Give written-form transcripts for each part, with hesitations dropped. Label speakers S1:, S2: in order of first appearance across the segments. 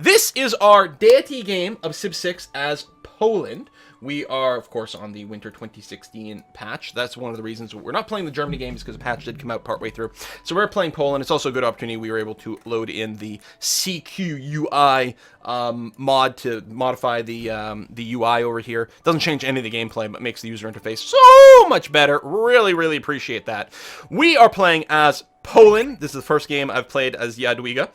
S1: This is our deity game of Civ 6 as Poland. We are, of course, on the Winter 2016 patch. That's one of the reasons we're not playing the Germany games, because the patch did come out partway through. So we're playing Poland. It's also a good opportunity. We were able to load in the CQUI mod to modify the UI over here. Doesn't change any of the gameplay, but makes the user interface so much better. Really, really appreciate that. We are playing as Poland. This is the first game I've played as Jadwiga.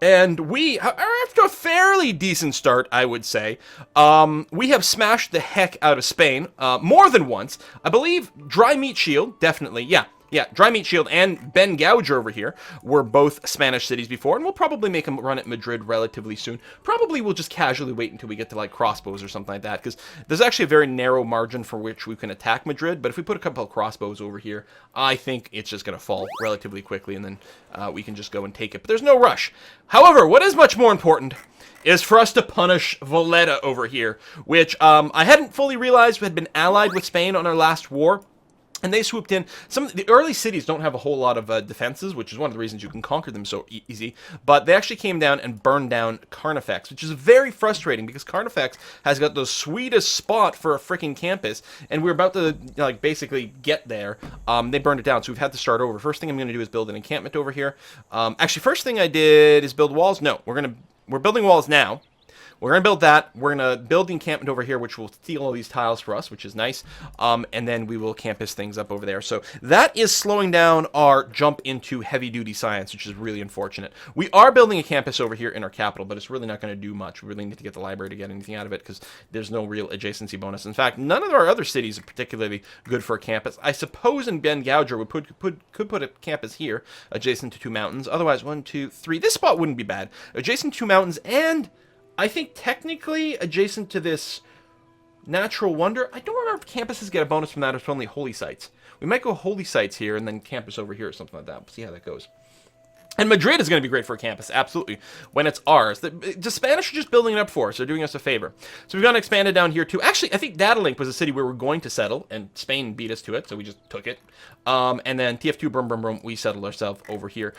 S1: And we are after a fairly decent start, I would say. We have smashed the heck out of Spain more than once. I believe Dry Meat Shield, definitely, yeah, Dry Meat Shield and Ben Gouger over here were both Spanish cities before, and we'll probably make them run at Madrid relatively soon. Probably we'll just casually wait until we get to, like, crossbows or something like that, because there's actually a very narrow margin for which we can attack Madrid, but if we put a couple of crossbows over here, I think it's just going to fall relatively quickly, and then we can just go and take it. But there's no rush. However, what is much more important is for us to punish Valletta over here, which I hadn't fully realized we had been allied with Spain on our last war. And they swooped in. Some of the early cities don't have a whole lot of defenses, which is one of the reasons you can conquer them so easy. But they actually came down and burned down Carnifex, which is very frustrating because Carnifex has got the sweetest spot for a freaking campus, and we're about to like basically get there. They burned it down, so we've had to start over. First thing I'm going to do is build an encampment over here. Actually, first thing I did is build walls. No, we're building walls now. We're going to build that. We're going to build the encampment over here, which will steal all these tiles for us, which is nice. And then we will campus things up over there. So that is slowing down our jump into heavy-duty science, which is really unfortunate. We are building a campus over here in our capital, but it's really not going to do much. We really need to get the library to get anything out of it because there's no real adjacency bonus. In fact, none of our other cities are particularly good for a campus. I suppose in Ben Gouger we could put a campus here, adjacent to 2 mountains. Otherwise, 1, 2, 3. This spot wouldn't be bad. Adjacent to 2 mountains and I think technically adjacent to this natural wonder. I don't remember if campuses get a bonus from that or if it's only holy sites. We might go holy sites here and then campus over here or something like that. We'll see how that goes. And Madrid is going to be great for a campus, absolutely, when it's ours. The Spanish are just building it up for us. They're doing us a favor. So we've got to expand it down here, too. Actually, I think Datalink was a city we were going to settle, and Spain beat us to it, so we just took it. And then TF2, brum, brum, brum, we settled ourselves over here.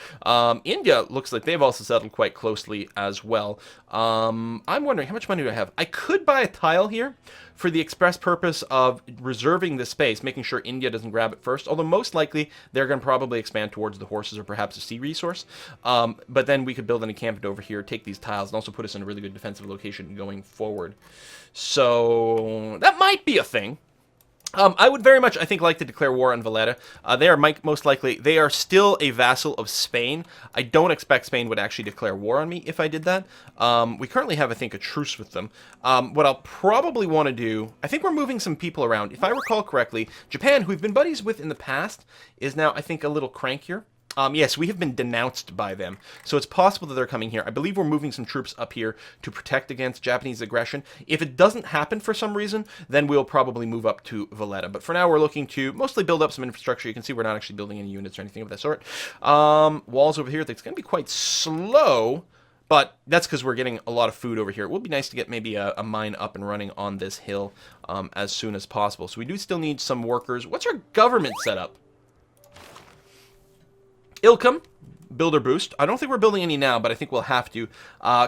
S1: India looks like they've also settled quite closely as well. I'm wondering, how much money do I have? I could buy a tile here for the express purpose of reserving the space, making sure India doesn't grab it first, although most likely they're going to probably expand towards the horses or perhaps a sea resource. But then we could build an encampment over here, take these tiles, and also put us in a really good defensive location going forward. So that might be a thing. I would very much, I think, like to declare war on Valletta. They are most likely, they are still a vassal of Spain. I don't expect Spain would actually declare war on me if I did that. We currently have, I think, a truce with them. What I'll probably want to do, I think we're moving some people around. If I recall correctly, Japan, who we've been buddies with in the past, is now, I think, a little crankier. Yes, we have been denounced by them, so it's possible that they're coming here. I believe we're moving some troops up here to protect against Japanese aggression. If it doesn't happen for some reason, then we'll probably move up to Valletta. But for now, we're looking to mostly build up some infrastructure. You can see we're not actually building any units or anything of that sort. Walls over here, it's going to be quite slow, but that's because we're getting a lot of food over here. It would be nice to get maybe a mine up and running on this hill as soon as possible. So we do still need some workers. What's our government setup? Ilcum, builder boost. I don't think we're building any now, but I think we'll have to.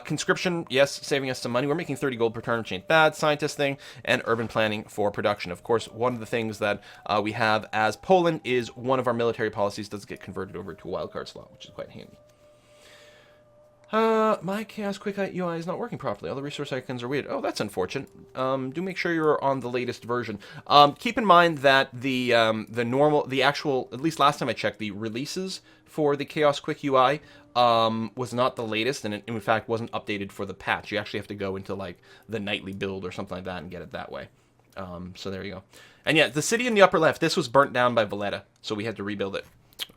S1: Conscription, yes, saving us some money. We're making 30 gold per turn, which ain't bad. Scientist thing, and urban planning for production. Of course, one of the things that we have as Poland is one of our military policies does get converted over to a wildcard slot, which is quite handy. My Chaos Quick UI is not working properly. All the resource icons are weird. Oh, that's unfortunate. Do make sure you're on the latest version. Keep in mind that the actual, at least last time I checked, the releases for the Chaos Quick UI was not the latest, and it, in fact, wasn't updated for the patch. You actually have to go into, like, the nightly build or something like that and get it that way. So there you go. And yeah, the city in the upper left, this was burnt down by Valletta, so we had to rebuild it.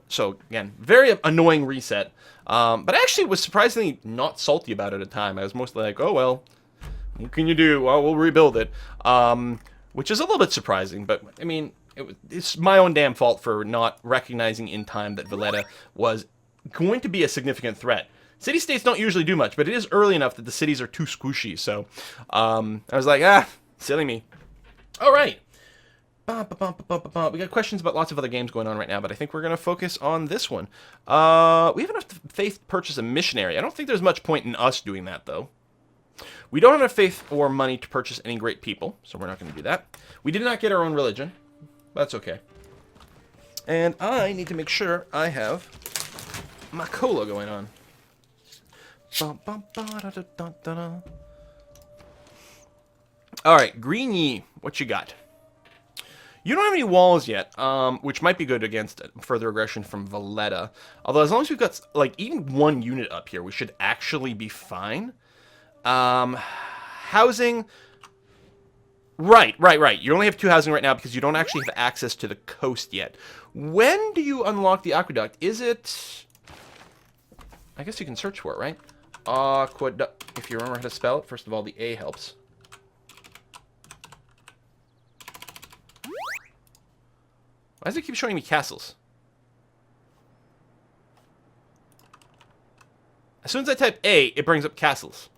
S1: So, again, very annoying reset. But I actually was surprisingly not salty about it at the time. I was mostly like, oh, well, what can you do? Well, we'll rebuild it. Which is a little bit surprising, but, I mean, it's my own damn fault for not recognizing in time that Valletta was going to be a significant threat. City-states don't usually do much, but it is early enough that the cities are too squishy, so I was like, silly me. All right. We got questions about lots of other games going on right now, but I think we're going to focus on this one. We have enough faith to purchase a missionary. I don't think there's much point in us doing that, though. We don't have enough faith or money to purchase any great people, so we're not going to do that. We did not get our own religion. That's okay. And I need to make sure I have my cola going on. Alright, Greeny, what you got? You don't have any walls yet, which might be good against further aggression from Valletta. Although as long as we've got, like, even one unit up here, we should actually be fine. Housing... Right. You only have 2 housing right now because you don't actually have access to the coast yet. When do you unlock the aqueduct? Is it... I guess you can search for it, right? Aqueduct. If you remember how to spell it, first of all, the A helps. Why does it keep showing me castles? As soon as I type A, it brings up castles.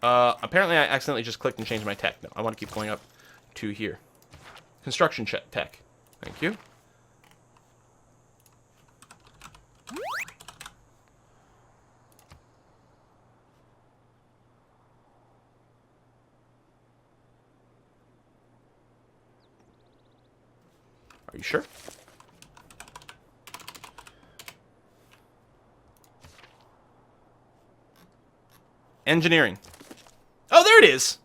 S1: Apparently I accidentally just clicked and changed my tech. No, I want to keep going up to here. Construction tech. Thank you. Are you sure? Engineering. Oh, there it is.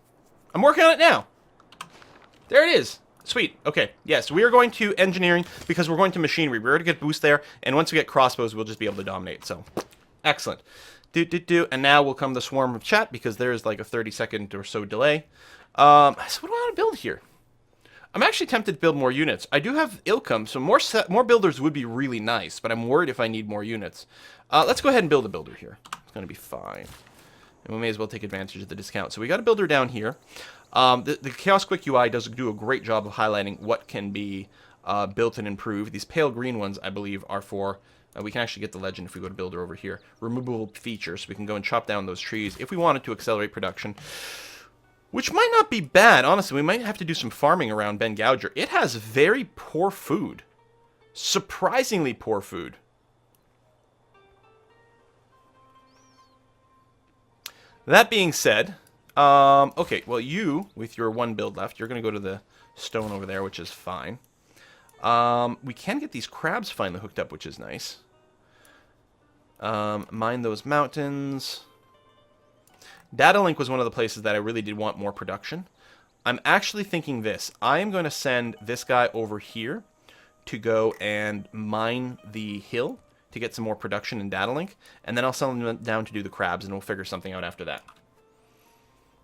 S1: I'm working on it now. There it is. Sweet. Okay. Yes, we are going to engineering because we're going to machinery. We're going to get boost there, and once we get crossbows, we'll just be able to dominate. So, excellent. And now will come the swarm of chat because there is like a 30-second or so delay. So what do I want to build here? I'm actually tempted to build more units. I do have Ilcum, so more builders would be really nice, but I'm worried if I need more units. Let's go ahead and build a builder here. It's going to be fine. And we may as well take advantage of the discount. So we got a builder down here. The Chaos Quick UI does do a great job of highlighting what can be built and improved. These pale green ones, I believe, are for... we can actually get the legend if we go to builder over here. Removable features, so we can go and chop down those trees if we wanted to accelerate production. Which might not be bad, honestly. We might have to do some farming around Ben Gouger. It has very poor food. Surprisingly poor food. That being said, okay, well you, with your 1 build left, you're going to go to the stone over there, which is fine. We can get these crabs finally hooked up, which is nice. Mine those mountains. Data Link was one of the places that I really did want more production. I'm actually thinking this. I am going to send this guy over here to go and mine the hill to get some more production in Data Link, and then I'll send him down to do the crabs, and we'll figure something out after that.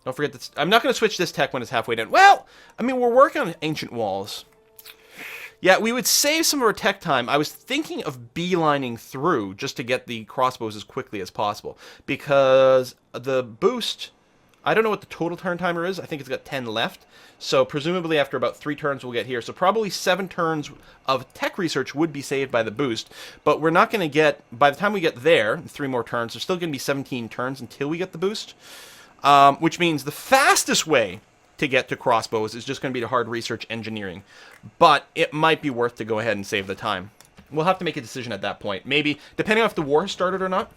S1: Don't forget that I'm not going to switch this tech when it's halfway done. Well, I mean, we're working on ancient walls. Yeah, we would save some of our tech time. I was thinking of beelining through just to get the crossbows as quickly as possible. Because the boost, I don't know what the total turn timer is. I think it's got 10 left. So presumably after about 3 turns we'll get here. So probably 7 turns of tech research would be saved by the boost. But we're not going to get, by the time we get there, 3 more turns, there's still going to be 17 turns until we get the boost. Which means the fastest way to get to crossbows is just going to be to hard research engineering. But it might be worth to go ahead and save the time. We'll have to make a decision at that point. Maybe, depending on if the war has started or not.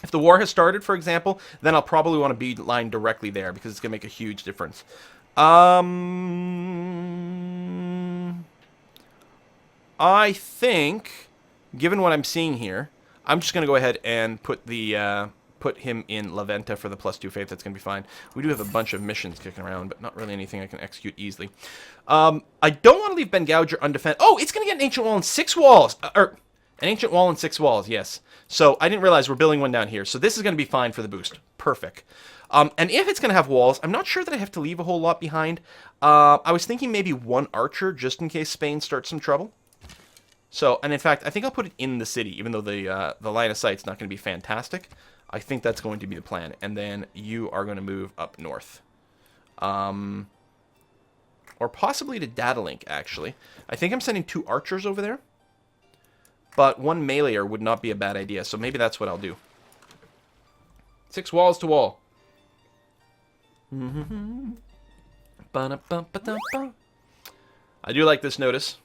S1: If the war has started, for example, then I'll probably want to beeline directly there because it's going to make a huge difference. I think, given what I'm seeing here, I'm just going to go ahead and put the... put him in La Venta for the +2 faith. That's going to be fine. We do have a bunch of missions kicking around, but not really anything I can execute easily. I don't want to leave Ben Gouger undefended. Oh, it's going to get an ancient wall and 6 walls. An ancient wall and 6 walls, yes. So I didn't realize we're building one down here. So this is going to be fine for the boost. Perfect. And if it's going to have walls, I'm not sure that I have to leave a whole lot behind. I was thinking maybe 1 archer just in case Spain starts some trouble. So, and in fact, I think I'll put it in the city, even though the line of sight's not going to be fantastic. I think that's going to be the plan. And then you are going to move up north. Or possibly to Data Link, actually. I think I'm sending 2 archers over there. But 1 meleeer would not be a bad idea, so maybe that's what I'll do. 6 walls to wall. I do like this notice.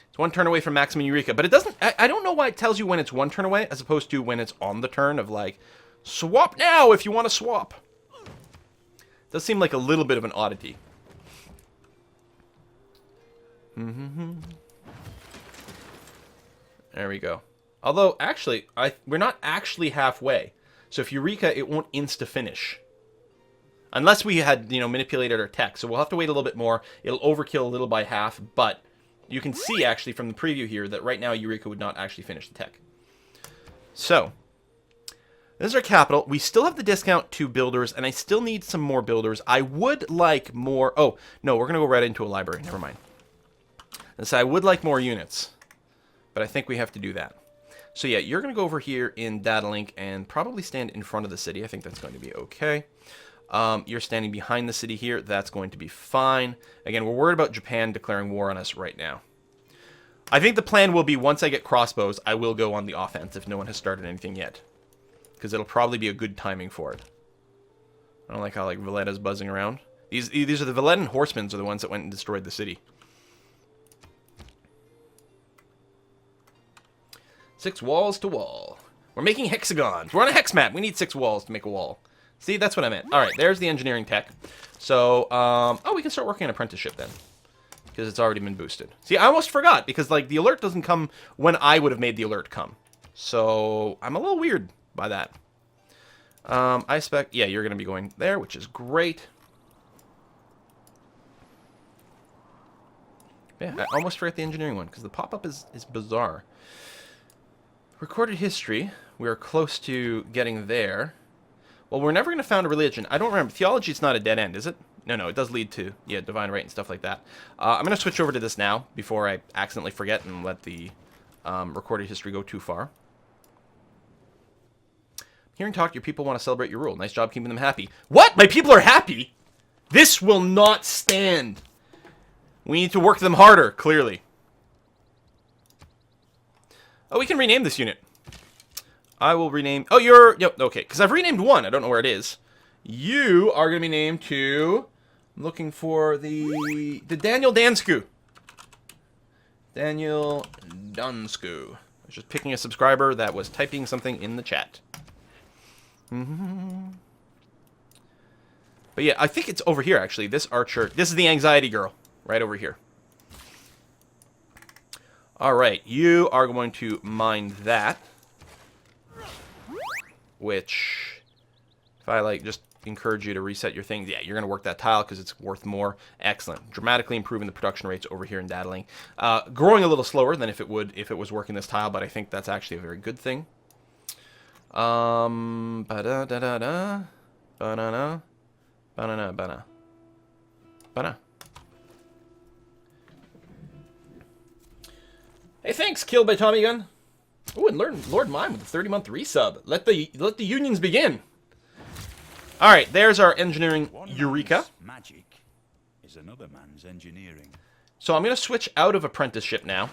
S1: It's 1 turn away from maximum Eureka, but it doesn't... I don't know why it tells you when it's 1 turn away, as opposed to when it's on the turn of, like, swap now if you want to swap. It does seem like a little bit of an oddity. There we go. Although, actually, we're not actually halfway. So if Eureka, it won't insta-finish. Unless we had, manipulated our tech. So we'll have to wait a little bit more. It'll overkill a little by half, but you can see, actually, from the preview here that right now Eureka would not actually finish the tech. So, this is our capital. We still have the discount to builders, and I still need some more builders. I would like more... Oh, no, we're going to go right into a library. Never mind. And so I would like more units, but I think we have to do that. So yeah, you're going to go over here in Data Link and probably stand in front of the city. I think that's going to be okay. You're standing behind the city here. That's going to be fine. Again, we're worried about Japan declaring war on us right now. I think the plan will be once I get crossbows, I will go on the offense if no one has started anything yet. Because it'll probably be a good timing for it. I don't like how, like, Valletta's buzzing around. These are the Vallettan horsemen are the ones that went and destroyed the city. 6 walls to wall. We're making hexagons. We're on a hex map. We need 6 walls to make a wall. See, that's what I meant. All right, there's the engineering tech. So, oh, we can start working on apprenticeship then. Because it's already been boosted. See, I almost forgot, because, like, the alert doesn't come when I would have made the alert come. So, I'm a little weird by that. I expect, yeah, you're going to be going there, which is great. Yeah, I almost forgot the engineering one, because the pop-up is bizarre. Recorded history. We are close to getting there. Well, we're never going to found a religion. I don't remember. Theology is not a dead end, is it? No, it does lead to, yeah, divine right and stuff like that. I'm going to switch over to this now before I accidentally forget and let the recorded history go too far. Hearing talk, your people want to celebrate your rule. Nice job keeping them happy. What? My people are happy? This will not stand. We need to work them harder, clearly. Oh, we can rename this unit. I will rename... Oh, you're... Yep, okay. Because I've renamed one. I don't know where it is. You are going to be named to... I'm looking for the Daniel Dansku. Daniel Dansku. I was just picking a subscriber that was typing something in the chat. But yeah, I think it's over here, actually. This archer... This is the anxiety girl. Right over here. Alright, you are going to mine that. Which, if I, like, just encourage you to reset your things, yeah, you're going to work that tile because it's worth more. Excellent. Dramatically improving the production rates over here in Data Link. Growing a little slower than if it was working this tile, but I think that's actually a very good thing. Ba-da-da-da-da. Ba-na-na. Ba-na-na. Ba-na. Ba-na. Hey, thanks, Killed by Tommy Gun. Oh, and Lord Mime with a 30-month resub. Let the unions begin. All right, there's our engineering Eureka.
S2: Magic is another man's engineering.
S1: So I'm going to switch out of apprenticeship now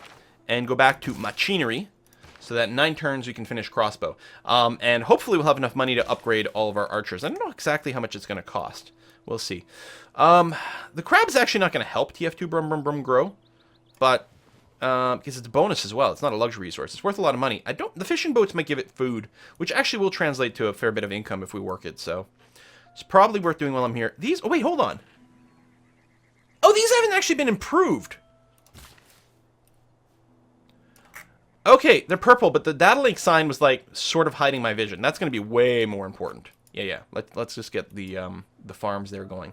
S1: and go back to machinery, so that in 9 turns we can finish crossbow. And hopefully we'll have enough money to upgrade all of our archers. I don't know exactly how much it's going to cost. We'll see. The crab's actually not going to help TF2 Brum Brum Brum grow, but. Because it's a bonus as well. It's not a luxury resource. It's worth a lot of money. The fishing boats might give it food, which actually will translate to a fair bit of income if we work it, so it's probably worth doing while I'm here. These, oh wait, hold on. Oh, these haven't actually been improved. Okay, they're purple, but the data link sign was like sort of hiding my vision. That's going to be way more important. Yeah. Let's just get the farms there going.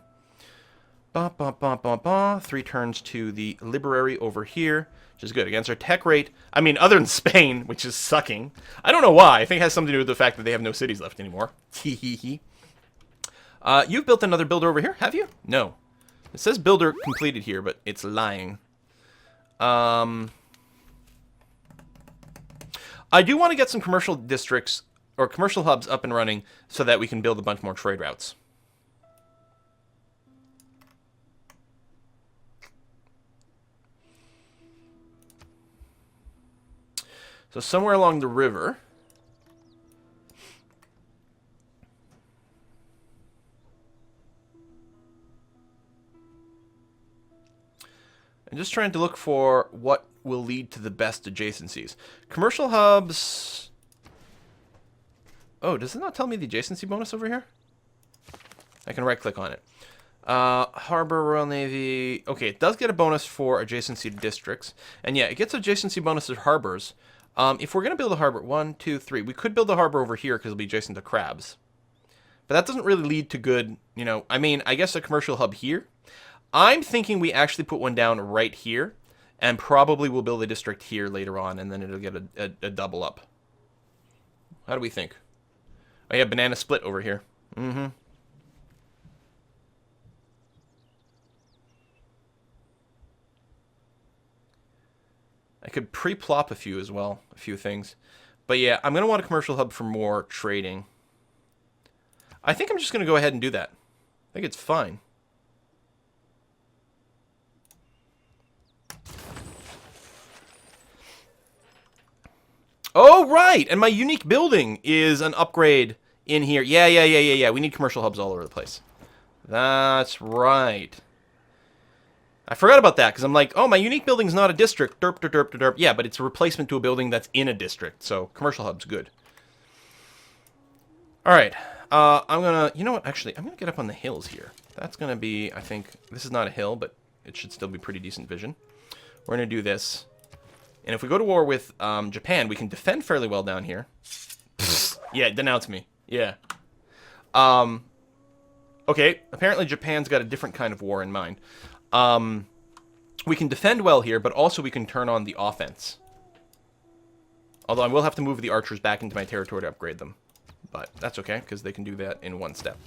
S1: 3 turns to the library over here, which is good. Against our tech rate, I mean, other than Spain, which is sucking. I don't know why. I think it has something to do with the fact that they have no cities left anymore. You've built another builder over here, have you? No. It says builder completed here, but it's lying. I do want to get some commercial districts, or commercial hubs up and running, so that we can build a bunch more trade routes. So somewhere along the river, I'm just trying to look for what will lead to the best adjacencies. Commercial hubs... Oh, does it not tell me the adjacency bonus over here? I can right-click on it. Harbor, Royal Navy... Okay, it does get a bonus for adjacency to districts. And yeah, it gets adjacency bonus to harbors. If we're going to build a harbor... 1, 2, 3. We could build a harbor over here because it'll be adjacent to crabs. But that doesn't really lead to good... You know, I mean, I guess a commercial hub here. I'm thinking we actually put one down right here. And probably we'll build a district here later on. And then it'll get a double up. How do we think? Oh yeah, banana split over here. Mm-hmm. I could pre-plop a few as well, a few things. But yeah, I'm going to want a commercial hub for more trading. I think I'm just going to go ahead and do that. I think it's fine. Oh, right! And my unique building is an upgrade in here. Yeah. We need commercial hubs all over the place. That's right. I forgot about that, because I'm like, oh, my unique building's not a district. Derp, derp, derp, derp. Yeah, but it's a replacement to a building that's in a district. So, commercial hub's good. Alright. I'm gonna... You know what? Actually, I'm gonna get up on the hills here. That's gonna be, I think... This is not a hill, but it should still be pretty decent vision. We're gonna do this. And if we go to war with Japan, we can defend fairly well down here. Yeah, denounce me. Yeah. Okay, apparently Japan's got a different kind of war in mind. We can defend well here, but also we can turn on the offense. Although I will have to move the archers back into my territory to upgrade them. But that's okay, because they can do that in one step.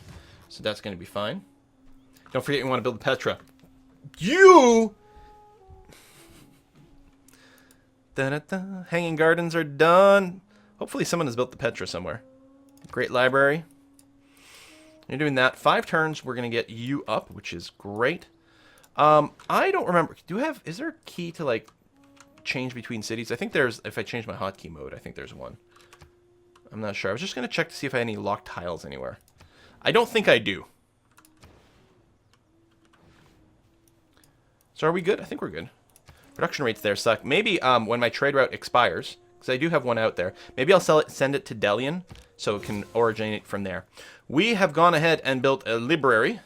S1: So that's going to be fine. Don't forget you want to build Petra. You! Da-da-da. Hanging gardens are done. Hopefully someone has built the Petra somewhere. Great library. You're doing that. 5 turns, we're going to get you up, which is great. I don't remember. Is there a key to, like, change between cities? I think there's, if I change my hotkey mode, I think there's one. I'm not sure. I was just going to check to see if I had any locked tiles anywhere. I don't think I do. So are we good? I think we're good. Production rates there suck. Maybe when my trade route expires, because I do have one out there, maybe I'll send it to Delian so it can originate from there. We have gone ahead and built a library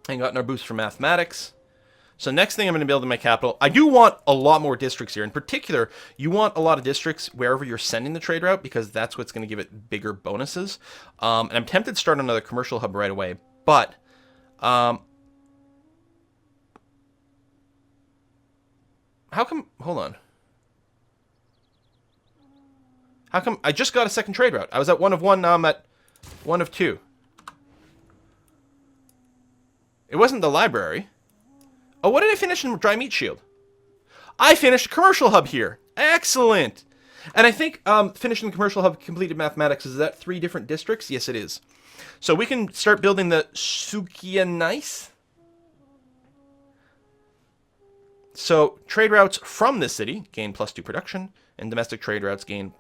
S1: and gotten our boost for mathematics. So next thing I'm going to build in my capital, I do want a lot more districts here. In particular, you want a lot of districts wherever you're sending the trade route, because that's what's going to give it bigger bonuses. And I'm tempted to start another commercial hub right away, but how come, hold on. How come I just got a second trade route? I was at 1 of 1, now I'm at 1 of 2. It wasn't the library. Oh, what did I finish in Dry Meat Shield? I finished a commercial hub here. Excellent. And I think finishing the commercial hub completed mathematics. Is that 3 different districts? Yes, it is. So we can start building the Sukianais. So trade routes from this city gain +2 production, and domestic trade routes gain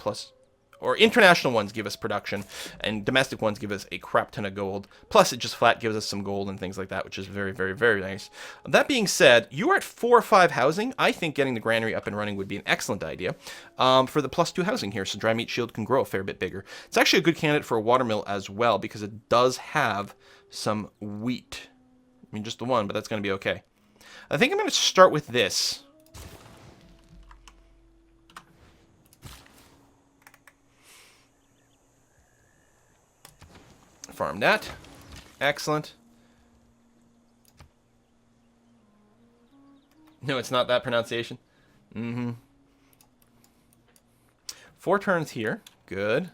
S1: or international ones give us production, and domestic ones give us a crap ton of gold. Plus, it just flat gives us some gold and things like that, which is very, very, very nice. That being said, you are at 4 or 5 housing. I think getting the granary up and running would be an excellent idea for the +2 housing here, so Dry Meat Shield can grow a fair bit bigger. It's actually a good candidate for a watermill as well, because it does have some wheat. I mean, just the one, but that's going to be okay. I think I'm going to start with this. Farm that. Excellent. No, it's not that pronunciation. 4 turns here. Good.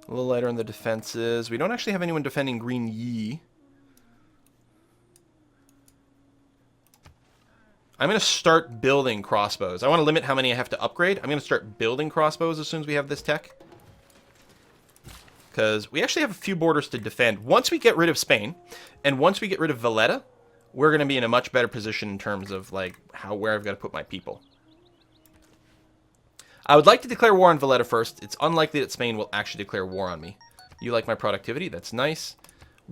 S1: A little lighter on the defenses. We don't actually have anyone defending Green Yi. I'm going to start building crossbows. I want to limit how many I have to upgrade. I'm going to start building crossbows as soon as we have this tech. Because we actually have a few borders to defend. Once we get rid of Spain, and once we get rid of Valletta, we're going to be in a much better position in terms of like where I've got to put my people. I would like to declare war on Valletta first. It's unlikely that Spain will actually declare war on me. You like my productivity? That's nice.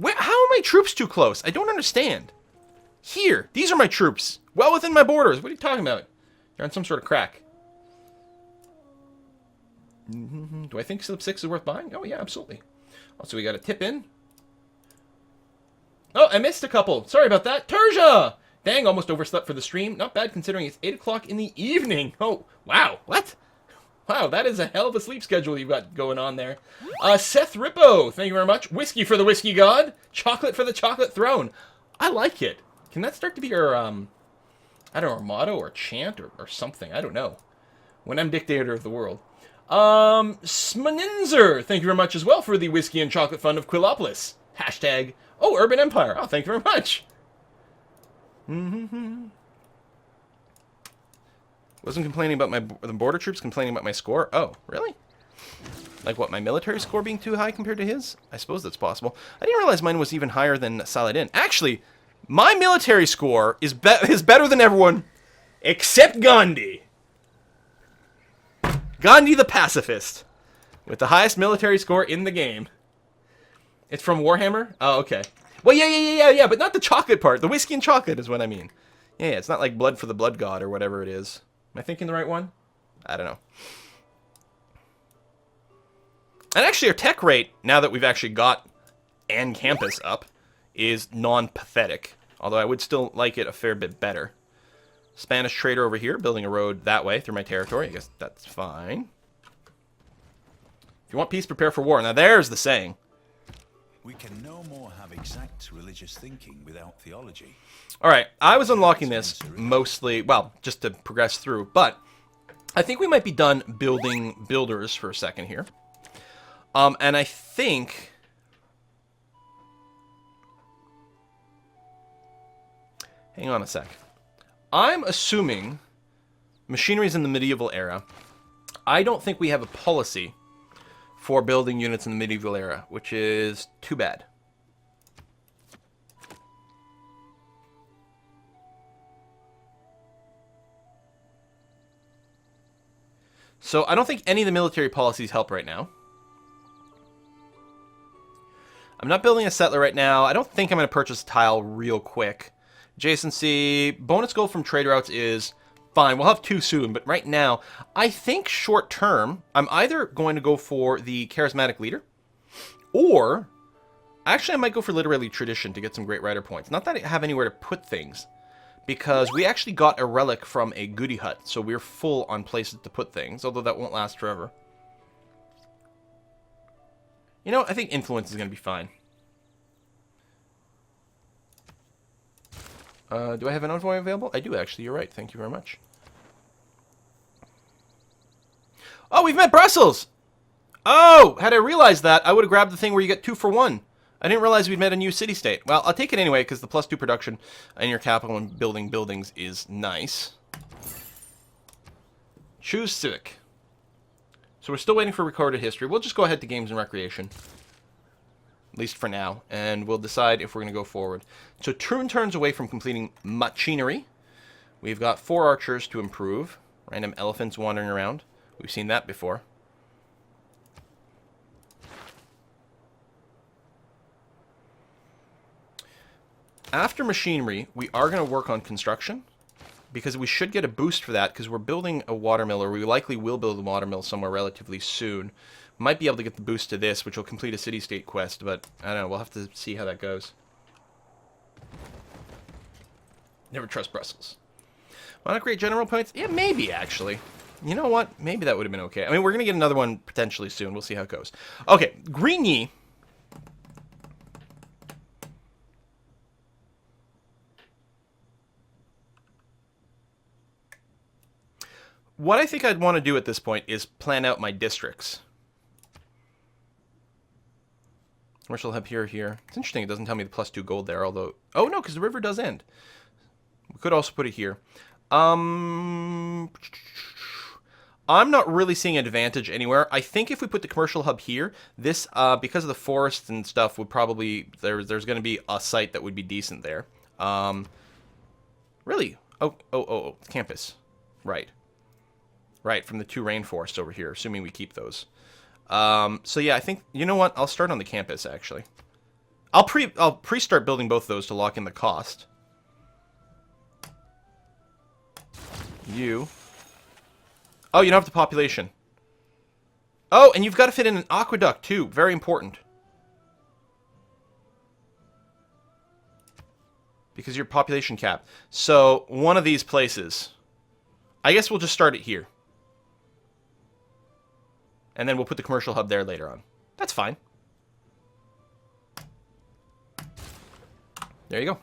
S1: How are my troops too close? I don't understand. Here! These are my troops! Well within my borders! What are you talking about? You're on some sort of crack. Do I think Slip 6 is worth buying? Oh, yeah, absolutely. Also, we got a tip in. Oh, I missed a couple. Sorry about that. Terja! Dang, almost overslept for the stream. Not bad considering it's 8 o'clock in the evening. Oh, wow. What? Wow, that is a hell of a sleep schedule you've got going on there. Seth Rippo, thank you very much. Whiskey for the Whiskey God. Chocolate for the Chocolate Throne. I like it. Can that start to be your, I don't know, a motto or chant or something? I don't know. When I'm dictator of the world. Smaninzer, thank you very much as well for the Whiskey and Chocolate Fund of Quillopolis. Hashtag, oh, Urban Empire. Oh, thank you very much. Wasn't complaining about the border troops, complaining about my score. Oh, really? Like what, my military score being too high compared to his? I suppose that's possible. I didn't realize mine was even higher than Saladin. Actually, my military score is better than everyone except Gandhi. Gandhi the pacifist, with the highest military score in the game. It's from Warhammer? Oh, okay. Well, yeah, but not the chocolate part. The whiskey and chocolate is what I mean. Yeah, it's not like blood for the blood god or whatever it is. Am I thinking the right one? I don't know. And actually, our tech rate, now that we've actually got Ann Campus up, is non-pathetic. Although I would still like it a fair bit better. Spanish trader over here, building a road that way through my territory. I guess that's fine. If you want peace, prepare for war. Now there's the saying.
S2: We can no more have exact religious thinking without theology.
S1: Alright, I was unlocking this mostly, well, just to progress through, but I think we might be done building builders for a second here. And I think... Hang on a sec. I'm assuming machinery's in the medieval era. I don't think we have a policy for building units in the medieval era, which is too bad. So I don't think any of the military policies help right now. I'm not building a settler right now. I don't think I'm going to purchase a tile real quick. Adjacency, bonus gold from trade routes is fine. We'll have 2 soon, but right now, I think short term, I'm either going to go for the charismatic leader, or actually I might go for literary tradition to get some great writer points. Not that I have anywhere to put things, because we actually got a relic from a goody hut, so we're full on places to put things, although that won't last forever. You know, I think influence is going to be fine. Do I have an envoy available? I do, actually. You're right. Thank you very much. Oh, we've met Brussels! Oh, had I realized that, I would have grabbed the thing where you get 2 for 1. I didn't realize we'd met a new city-state. Well, I'll take it anyway, because the +2 production in your capital and building buildings is nice. Choose Civic. So we're still waiting for recorded history. We'll just go ahead to games and recreation. At least for now. And we'll decide if we're going to go forward. So 2 turns away from completing machinery. We've got 4 archers to improve. Random elephants wandering around. We've seen that before. After machinery, we are going to work on construction. Because we should get a boost for that, because we're building a watermill, or we likely will build a watermill somewhere relatively soon. Might be able to get the boost to this, which will complete a city-state quest, but I don't know, we'll have to see how that goes. Never trust Brussels. Why not create general points? Yeah, maybe, actually. You know what? Maybe that would have been okay. I mean, we're going to get another one potentially soon. We'll see how it goes. Okay, Grigny. What I think I'd want to do at this point is plan out my districts. Commercial hub here. It's interesting, it doesn't tell me the +2 gold there, although... Oh, no, because the river does end. We could also put it here. I'm not really seeing an advantage anywhere. I think if we put the commercial hub here, this, because of the forests and stuff, would probably... There's going to be a site that would be decent there. Really? Oh, campus. Right. Right, from the 2 rainforests over here, assuming we keep those. So yeah, I think, you know what? I'll start on the campus, actually. I'll pre-start building both of those to lock in the cost. You. Oh, you don't have the population. Oh, and you've got to fit in an aqueduct, too. Very important. Because your population cap. So, one of these places. I guess we'll just start it here. And then we'll put the commercial hub there later on. That's fine. There you go.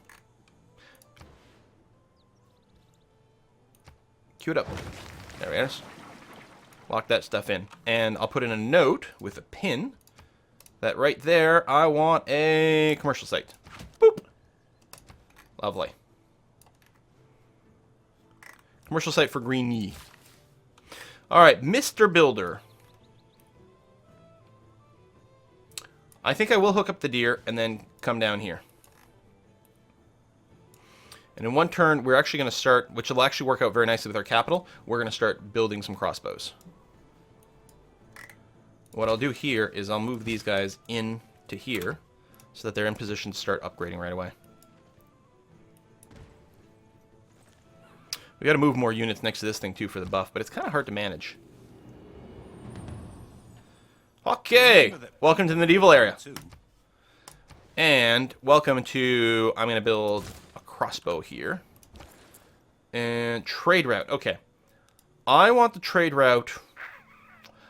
S1: Cue it up. There it is. Lock that stuff in. And I'll put in a note with a pin that right there I want a commercial site. Boop. Lovely. Commercial site for Green Yee. Alright, Mr. Builder. I think I will hook up the deer and then come down here. And in one turn, we're actually going to start, which will actually work out very nicely with our capital, we're going to start building some crossbows. What I'll do here is I'll move these guys in to here so that they're in position to start upgrading right away. We got to move more units next to this thing too for the buff, but it's kind of hard to manage. Okay, welcome to the medieval area. And welcome to, I'm going to build a crossbow here. And trade route, okay. I want the trade route,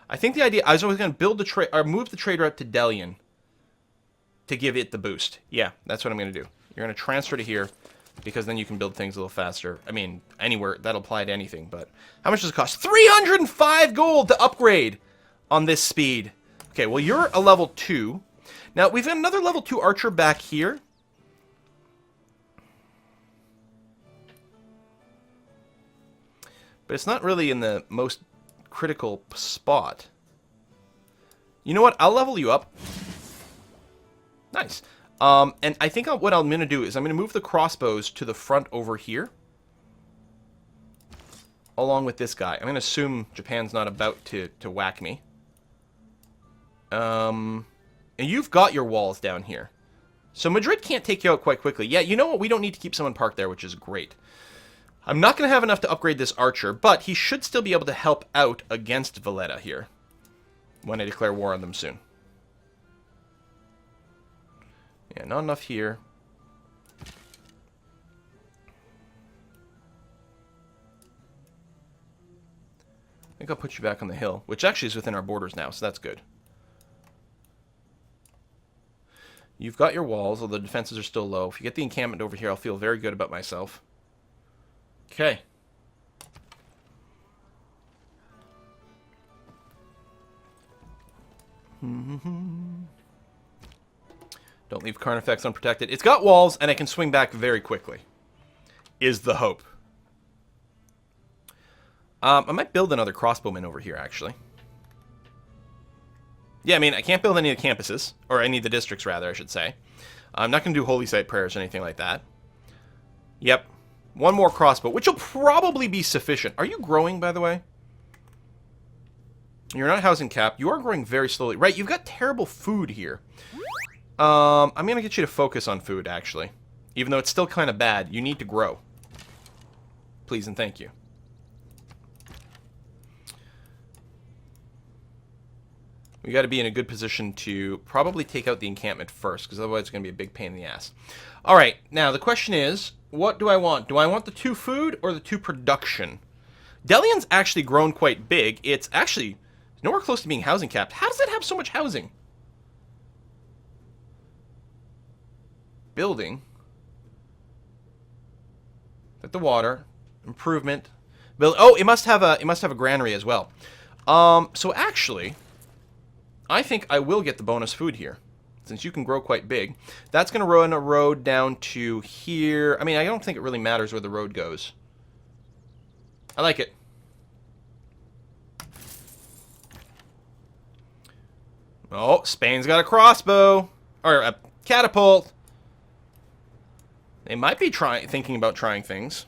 S1: I think the idea, I was always going to build the trade, or move the trade route to Delian to give it the boost. Yeah, that's what I'm going to do. You're going to transfer to here, because then you can build things a little faster. I mean, anywhere, that'll apply to anything, but how much does it cost? 305 gold to upgrade on this speed. Okay, well, you're a level 2. Now, we've got another level 2 archer back here. But it's not really in the most critical spot. You know what? I'll level you up. Nice. And I think what I'm going to do is I'm going to move the crossbows to the front over here. Along with this guy. I'm going to assume Japan's not about to whack me. And you've got your walls down here. So Madrid can't take you out quite quickly. Yeah, you know what? We don't need to keep someone parked there, which is great. I'm not going to have enough to upgrade this archer, but he should still be able to help out against Valletta here. When I declare war on them soon. Yeah, not enough here. I think I'll put you back on the hill, which actually is within our borders now, so that's good. You've got your walls, although the defenses are still low. If you get the encampment over here, I'll feel very good about myself. Okay. Don't leave Carnifex unprotected. It's got walls, and I can swing back very quickly. Is the hope. I might build another crossbowman over here, actually. Yeah, I mean, I can't build any of the campuses. Or any of the districts, rather, I should say. I'm not going to do holy site prayers or anything like that. Yep. One more crossbow, which will probably be sufficient. Are you growing, by the way? You're not housing capped. You are growing very slowly. Right, you've got terrible food here. I'm going to get you to focus on food, actually. Even though it's still kind of bad, you need to grow. Please and thank you. We got to be in a good position to probably take out the encampment first, because otherwise it's going to be a big pain in the ass. Alright, now the question is, what do I want? Do I want the 2 food or the 2 production? Delian's actually grown quite big. It's actually nowhere close to being housing capped. How does it have so much housing? Building. At the water. Improvement. Build. Oh, it must have a granary as well. So actually, I think I will get the bonus food here. Since you can grow quite big. That's going to run a road down to here. I mean, I don't think it really matters where the road goes. I like it. Oh, Spain's got a crossbow. Or a catapult. They might be thinking about trying things.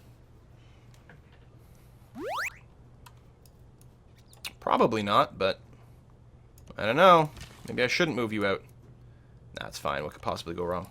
S1: Probably not, but I don't know. Maybe I shouldn't move you out. That's fine. What could possibly go wrong?